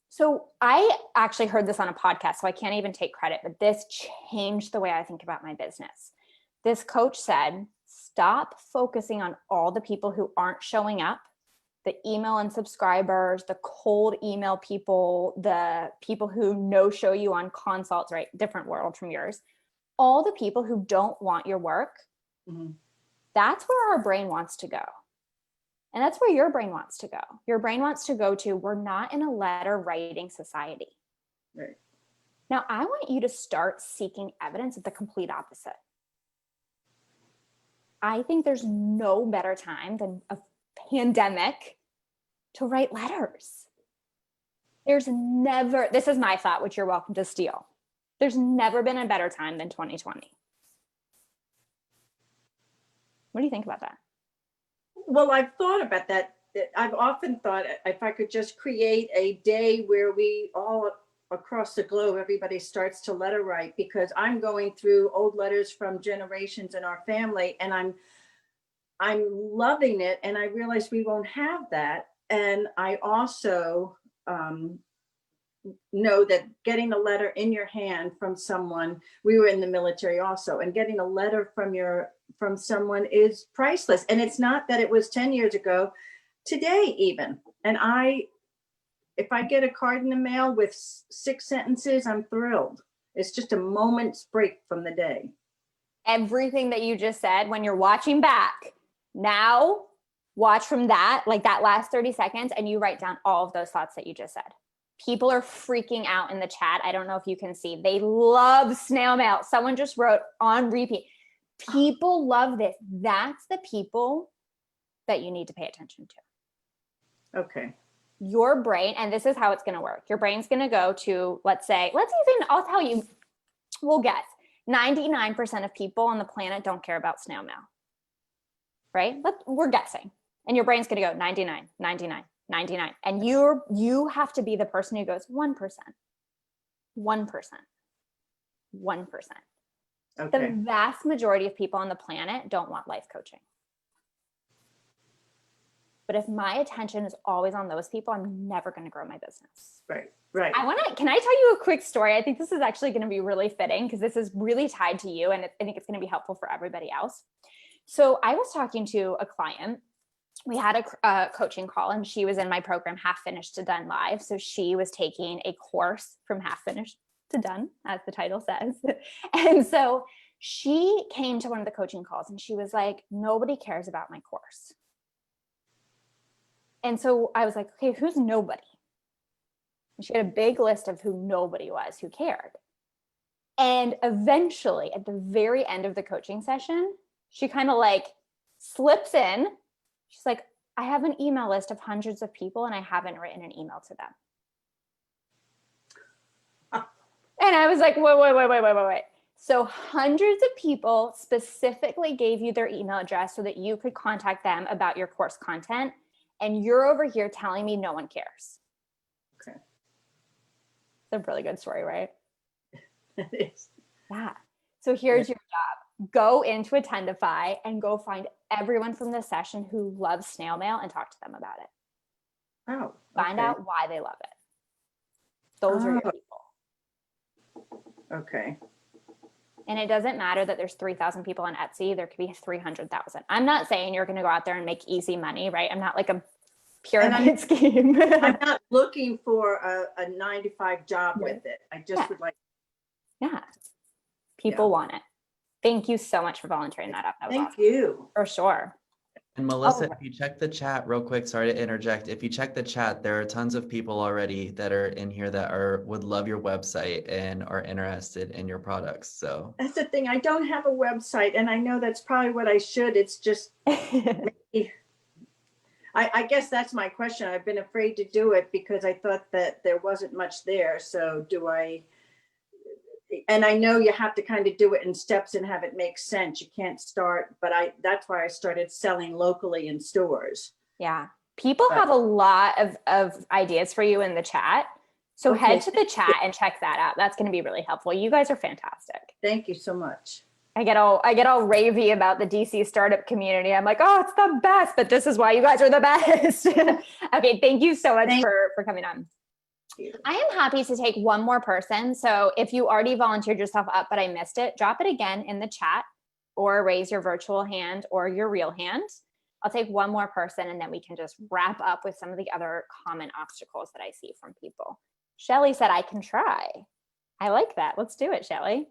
So I actually heard this on a podcast, so I can't even take credit, but this changed the way I think about my business. This coach said, stop focusing on all the people who aren't showing up, the email and subscribers, the cold email people, the people who no-show you on consults, right? Different world from yours. All the people who don't want your work, that's where our brain wants to go. And that's where your brain wants to go. Your brain wants to go to, we're not in a letter writing society. Right. Now, I want you to start seeking evidence of the complete opposite. I think there's no better time than a pandemic to write letters. There's never, this is my thought, which you're welcome to steal. There's never been a better time than 2020. What do you think about that? Well, I've thought about that. I've often thought if I could just create a day where we all across the globe, everybody starts to letter write, because I'm going through old letters from generations in our family, and I'm loving it. And I realize we won't have that. And I also know that getting a letter in your hand from someone, we were in the military also, and getting a letter from someone is priceless. And it's not that it was 10 years ago, today even. And if I get a card in the mail with 6 sentences, I'm thrilled. It's just a moment's break from the day. Everything that you just said, when you're watching back, now watch from that, like that last 30 seconds, and you write down all of those thoughts that you just said. People are freaking out in the chat. I don't know if you can see. They love snail mail. Someone just wrote on repeat. People love this. That's the people that you need to pay attention to. Okay. Your brain, and this is how it's going to work. Your brain's going to go to, I'll tell you, we'll guess, 99% of people on the planet don't care about snail mail, right? We're guessing. And your brain's going to go 99, 99, 99. And you have to be the person who goes 1%, 1%, 1%. Okay. The vast majority of people on the planet don't want life coaching. But if my attention is always on those people, I'm never going to grow my business. Right. Can I tell you a quick story? I think this is actually going to be really fitting because this is really tied to you, and I think it's going to be helpful for everybody else. So I was talking to a client. We had a coaching call, and she was in my program, Half Finished to Done Live. So she was taking a course from Half Finished to Done, as the title says. And so she came to one of the coaching calls and she was like, nobody cares about my course. And so I was like, okay, who's nobody? And she had a big list of who nobody was, who cared. And eventually, at the very end of the coaching session, she kind of like slips in. She's like, I have an email list of hundreds of people and I haven't written an email to them. And I was like, wait. So hundreds of people specifically gave you their email address so that you could contact them about your course content. And you're over here telling me no one cares. Okay. It's a really good story, right? It is. Yeah. So here's your job. Go into Attendify and go find everyone from the session who loves snail mail and talk to them about it. Oh, Find out why they love it. Those are your people. Okay. And it doesn't matter that there's 3,000 people on Etsy. There could be 300,000. I'm not saying you're going to go out there and make easy money, right? I'm not like a pyramid scheme. I'm not looking for a 9-to-5 job with it. I just would like. Yeah. People want it. Thank you so much for volunteering that up. That was Thank awesome. you. For sure. And Melissa, Alright. if you check the chat real quick, sorry to interject. If you check the chat, there are tons of people already that are in here that would love your website and are interested in your products. So That's the thing. I don't have a website, and I know that's probably what I should. It's just, I guess that's my question. I've been afraid to do it because I thought that there wasn't much there. So do I? And I know you have to kind of do it in steps and have it make sense. You can't start, but that's why I started selling locally in stores. Yeah. People have a lot of ideas for you in the chat. So head to the chat and check that out. That's going to be really helpful. You guys are fantastic. Thank you so much. I get all ravey about the DC startup community. I'm like, oh, it's the best, but this is why you guys are the best. Okay. Thank you so much for coming on. I am happy to take one more person. So if you already volunteered yourself up, but I missed it, drop it again in the chat or raise your virtual hand or your real hand. I'll take one more person and then we can just wrap up with some of the other common obstacles that I see from people. Shelly said, I can try. I like that. Let's do it, Shelly.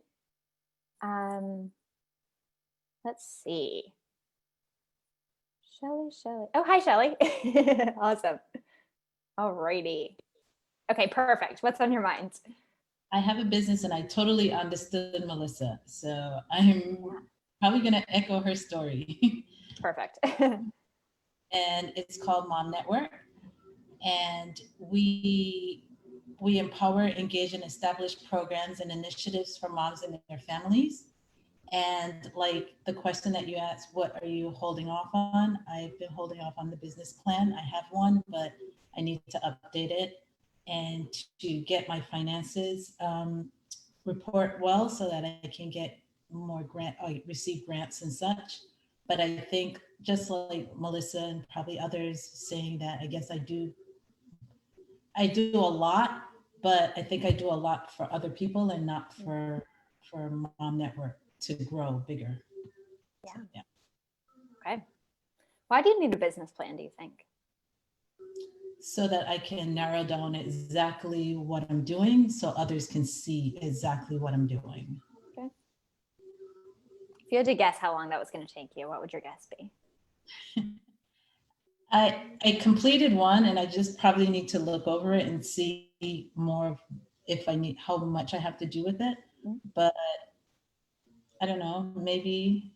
Let's see. Shelly. Oh, hi, Shelly. Awesome. All righty. Okay, perfect. What's on your mind? I have a business and I totally understood Melissa. So I'm probably going to echo her story. Perfect. And it's called Mom Network. And we empower, engage, and establish programs and initiatives for moms and their families. And like the question that you asked, what are you holding off on? I've been holding off on the business plan. I have one, but I need to update it and to get my finances report well so that I can get more receive grants and such. But I think just like Melissa and probably others saying that, I guess I do a lot, but I think I do a lot for other people and not for Mom Network to grow bigger. Yeah. So, yeah. Okay. Why do you need a business plan, do you think? So that I can narrow down exactly what I'm doing so others can see exactly what I'm doing. Okay. If you had to guess how long that was going to take you, what would your guess be? I completed one and I just probably need to look over it and see more if I need, how much I have to do with it. But I don't know, maybe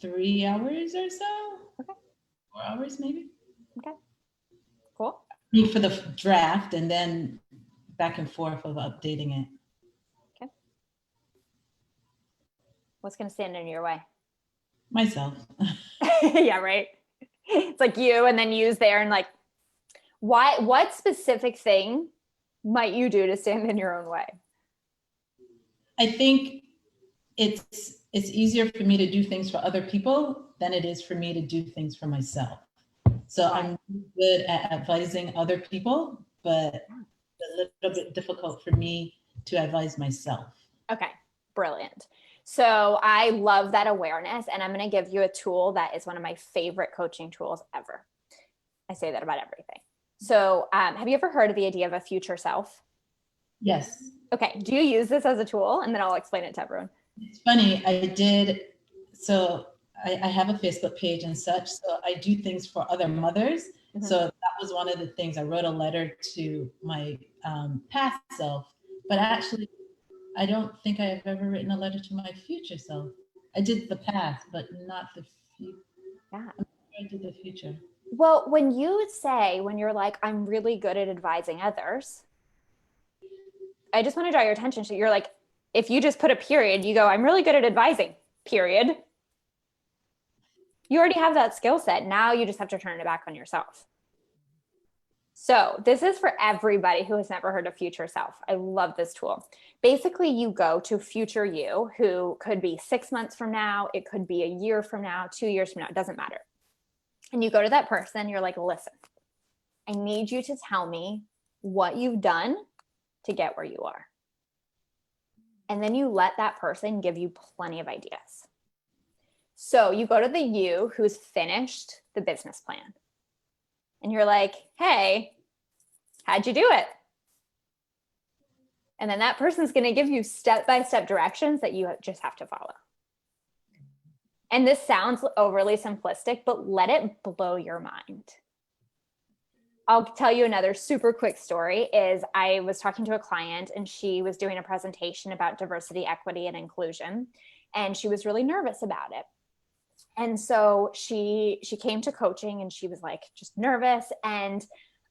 3 hours or so. Okay. 4 hours maybe. Okay. Cool. For the draft and then back and forth of updating it. Okay. What's going to stand in your way? Myself. Yeah, right. It's like you and then you's there and like, what specific thing might you do to stand in your own way? I think it's easier for me to do things for other people than it is for me to do things for myself. So I'm good at advising other people, but a little bit difficult for me to advise myself. Okay, brilliant. So I love that awareness, and I'm going to give you a tool that is one of my favorite coaching tools ever. I say that about everything. So have you ever heard of the idea of a future self? Yes. Okay, do you use this as a tool? And then I'll explain it to everyone. It's funny, I did, so I have a Facebook page and such, so I do things for other mothers. Mm-hmm. So that was one of the things. I wrote a letter to my past self, but actually, I don't think I have ever written a letter to my future self. I did the past, but not the future. Yeah. I did the future. Well, when you're like, I'm really good at advising others, I just want to draw your attention to, you're like, if you just put a period, you go, I'm really good at advising, period. You already have that skill set. Now you just have to turn it back on yourself. So this is for everybody who has never heard of future self. I love this tool. Basically, you go to future you, who could be 6 months from now. It could be a year from now, 2 years from now. It doesn't matter. And you go to that person. You're like, listen, I need you to tell me what you've done to get where you are. And then you let that person give you plenty of ideas. So you go to the you who's finished the business plan. and you're like, hey, how'd you do it? And then that person's going to give you step-by-step directions that you just have to follow. And this sounds overly simplistic, but let it blow your mind. I'll tell you another super quick story is I was talking to a client and she was doing a presentation about diversity, equity, and inclusion. And she was really nervous about it. And so she came to coaching and she was like just nervous. And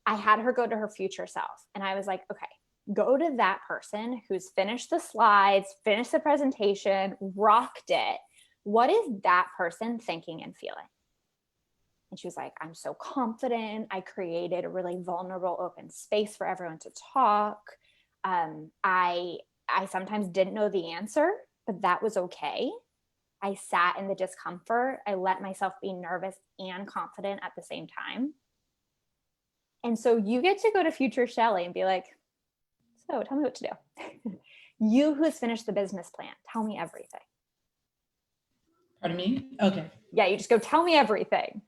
I had her go to her future self. And I was like, okay, go to that person who's finished the slides, finished the presentation, rocked it. What is that person thinking and feeling? And she was like, I'm so confident. I created a really vulnerable, open space for everyone to talk. I sometimes didn't know the answer, but that was okay. I sat in the discomfort. I let myself be nervous and confident at the same time. And so you get to go to future Shelley and be like, so tell me what to do. You who's finished the business plan, tell me everything. Pardon me? Okay. Yeah, you just go, tell me everything.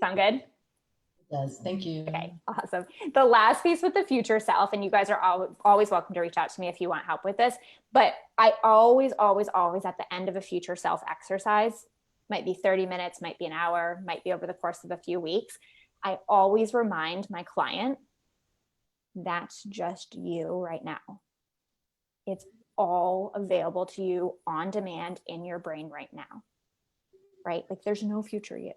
Sound good? It does. Thank you. Okay, awesome. The last piece with the future self, and you guys are always welcome to reach out to me if you want help with this, but I always at the end of a future self exercise, might be 30 minutes, might be an hour, might be over the course of a few weeks, I always remind my client, that's just you right now. It's all available to you on demand in your brain right now, right? Like there's no future you.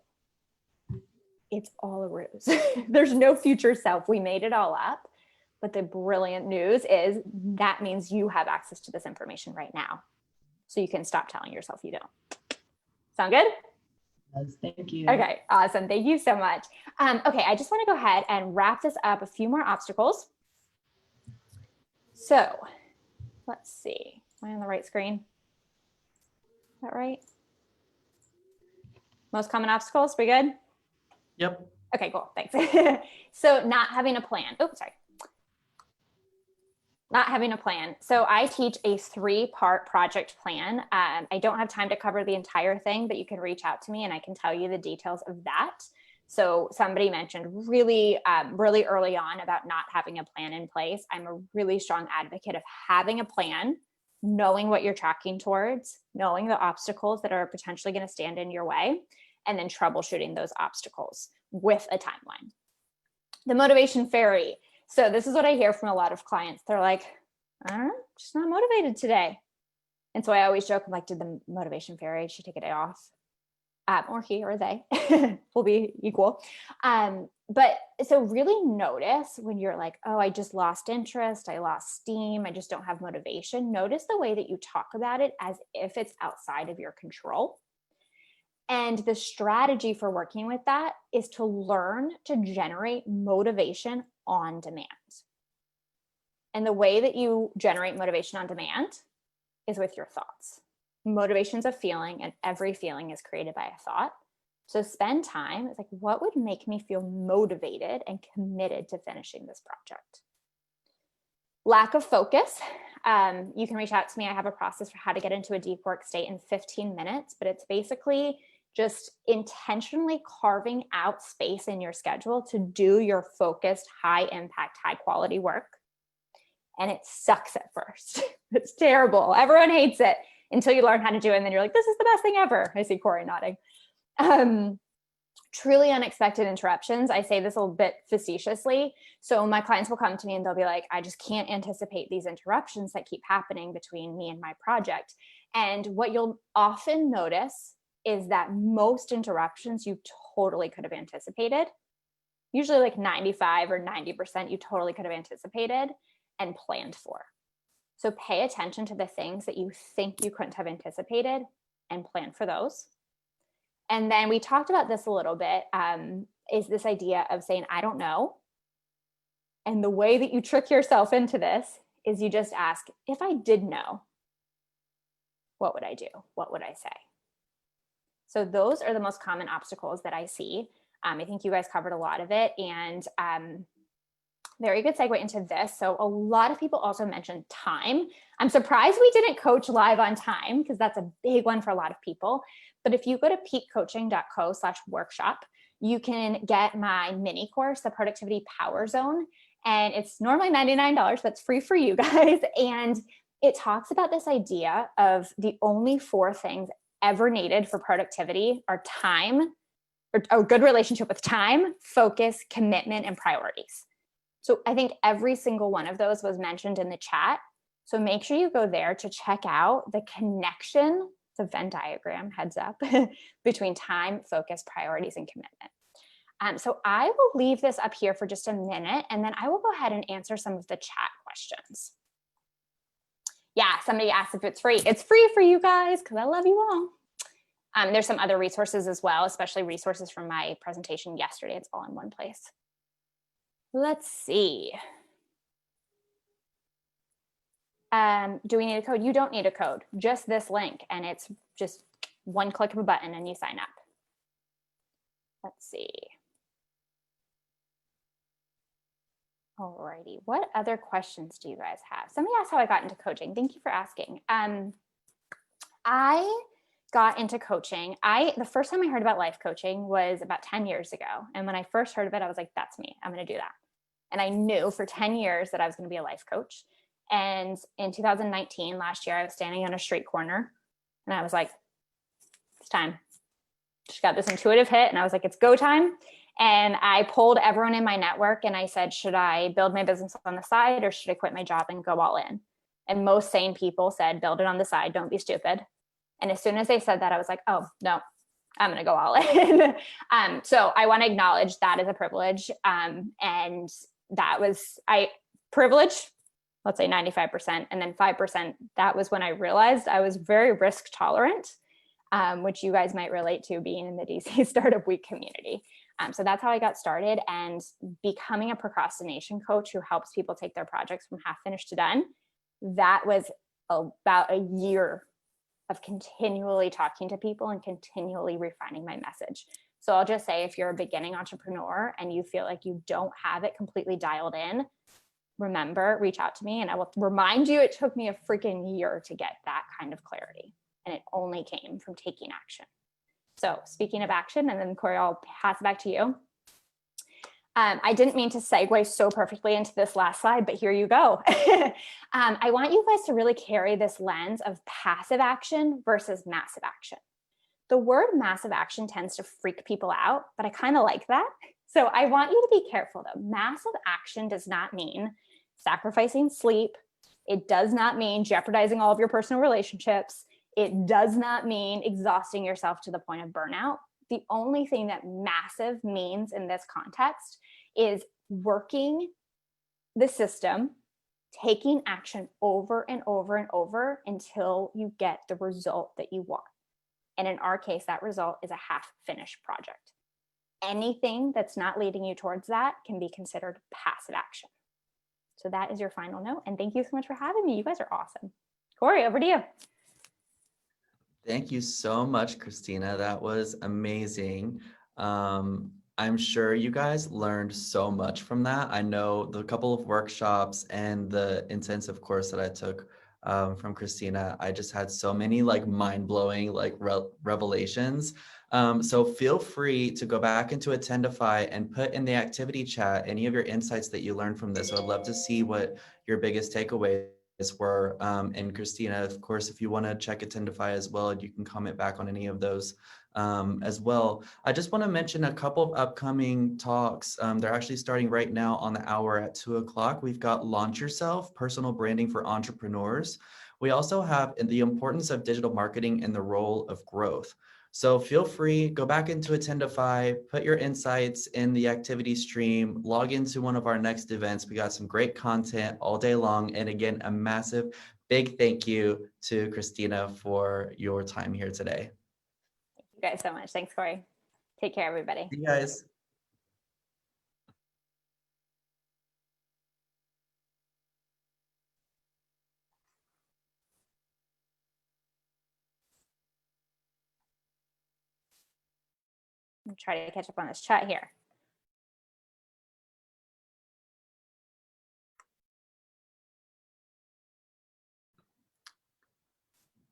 It's all a ruse. There's no future self. We made it all up. But the brilliant news is that means you have access to this information right now. So you can stop telling yourself you don't. Sound good? Yes, thank you. Okay, awesome. Thank you so much. Okay, I just want to go ahead and wrap this up. A few more obstacles. So let's see. Am I on the right screen? Is that right? Most common obstacles, we good? Yep. Okay, cool, thanks. So not having a plan. Oh, sorry. Not having a plan. So I teach a 3-part project plan. I don't have time to cover the entire thing, but you can reach out to me and I can tell you the details of that. So somebody mentioned really early on about not having a plan in place. I'm a really strong advocate of having a plan, knowing what you're tracking towards, knowing the obstacles that are potentially going to stand in your way, and then troubleshooting those obstacles with a timeline. The motivation fairy. So this is what I hear from a lot of clients. They're like, I don't know, just not motivated today. And so I always joke, I'm like, did the motivation fairy, did she take a day off? Or he or they will be equal. But so really notice when you're like, oh, I just lost interest, I lost steam, I just don't have motivation. Notice the way that you talk about it as if it's outside of your control. And the strategy for working with that is to learn to generate motivation on demand. And the way that you generate motivation on demand is with your thoughts. Motivation's a feeling, and every feeling is created by a thought. So spend time. It's like, what would make me feel motivated and committed to finishing this project? Lack of focus. You can reach out to me. I have a process for how to get into a deep work state in 15 minutes, but it's basically just intentionally carving out space in your schedule to do your focused, high impact, high quality work. And it sucks at first. It's terrible. Everyone hates it until you learn how to do it. And then you're like, this is the best thing ever. I see Corey nodding. Truly unexpected interruptions. I say this a little bit facetiously. So my clients will come to me and they'll be like, I just can't anticipate these interruptions that keep happening between me and my project. And what you'll often notice is that most interruptions you totally could have anticipated. Usually like 95 or 90% you totally could have anticipated and planned for. So pay attention to the things that you think you couldn't have anticipated and plan for those. And then we talked about this a little bit, is this idea of saying, I don't know. And the way that you trick yourself into this is you just ask, if I did know, what would I do? What would I say? So those are the most common obstacles that I see. I think you guys covered a lot of it, and very good segue into this. So a lot of people also mentioned time. I'm surprised we didn't coach live on time because that's a big one for a lot of people. But if you go to piquecoaching.co/workshop, you can get my mini course, the Productivity Power Zone. And it's normally $99. That's free for you guys. And it talks about this idea of the only 4 things ever needed for productivity are time, or a good relationship with time, focus, commitment, and priorities. So I think every single one of those was mentioned in the chat. So make sure you go there to check out the connection, the Venn diagram, heads up, between time, focus, priorities, and commitment. So I will leave this up here for just a minute, and then I will go ahead and answer some of the chat questions. Yeah, somebody asked if it's free. It's free for you guys because I love you all. There's some other resources as well, especially resources from my presentation yesterday. It's all in one place. Let's see. Do we need a code? You don't need a code, just this link. And it's just one click of a button and you sign up. Let's see. Alrighty, what other questions do you guys have? Somebody asked how I got into coaching. Thank you for asking. I got into coaching. The first time I heard about life coaching was about 10 years ago. And when I first heard of it, I was like, that's me, I'm gonna do that. And I knew for 10 years that I was gonna be a life coach. And in 2019, last year, I was standing on a street corner and I was like, it's time. Just got this intuitive hit and I was like, it's go time. And I pulled everyone in my network and I said, should I build my business on the side or should I quit my job and go all in? And most sane people said, build it on the side, don't be stupid. And as soon as they said that, I was like, oh, no, I'm going to go all in. So I want to acknowledge that as a privilege. And that was privilege, let's say 95%. And then 5%, that was when I realized I was very risk tolerant, which you guys might relate to being in the DC Startup Week community. So that's how I got started, and becoming a procrastination coach who helps people take their projects from half finished to done. That was about a year of continually talking to people and continually refining my message. So I'll just say, if you're a beginning entrepreneur and you feel like you don't have it completely dialed in, remember, reach out to me and I will remind you it took me a freaking year to get that kind of clarity. And it only came from taking action. So speaking of action, and then Corey, I'll pass it back to you. I didn't mean to segue so perfectly into this last slide, but here you go. I want you guys to really carry this lens of passive action versus massive action. The word massive action tends to freak people out, but I kind of like that. So I want you to be careful though. Massive action does not mean sacrificing sleep. It does not mean jeopardizing all of your personal relationships. It does not mean exhausting yourself to the point of burnout. The only thing that massive means in this context is working the system, taking action over and over and over until you get the result that you want. And in our case, that result is a half-finished project. Anything that's not leading you towards that can be considered passive action. So that is your final note. And thank you so much for having me. You guys are awesome. Corey, over to you. Thank you so much, Cristina. That was amazing. I'm sure you guys learned so much from that. I know the couple of workshops and the intensive course that I took from Cristina, I just had so many like mind-blowing like revelations. So feel free to go back into Attendify and put in the activity chat any of your insights that you learned from this. I'd love to see what your biggest takeaways were. And Cristina, of course, if you want to check Attendify as well, you can comment back on any of those as well. I just want to mention a couple of upcoming talks. They're actually starting right now on the hour at 2 o'clock. We've got Launch Yourself, Personal Branding for Entrepreneurs. We also have the importance of digital marketing and the role of growth. So feel free, go back into Attendify, put your insights in the activity stream, log into one of our next events. We got some great content all day long. And again, a massive, big thank you to Cristina for your time here today. Thank you guys so much. Thanks, Corey. Take care, everybody. See you guys. I'm trying to catch up on this chat here.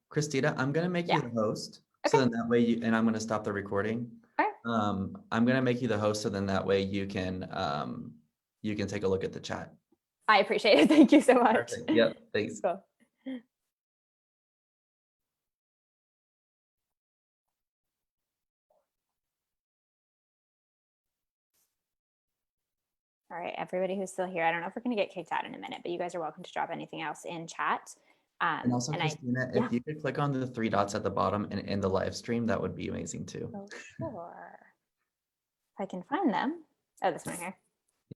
Cristina, I'm going to make you the host. Okay. So then that way and I'm going to stop the recording. All right. I'm gonna make you the host, so then that way you can take a look at the chat. I appreciate it. Thank you so much. Perfect. Yep. Thanks. Cool. All right, everybody who's still here, I don't know if we're going to get kicked out in a minute, but you guys are welcome to drop anything else in chat. And also, Christina, if you could click on the 3 dots at the bottom and in the live stream, that would be amazing too. Oh, sure. If I can find them. Oh, this one here.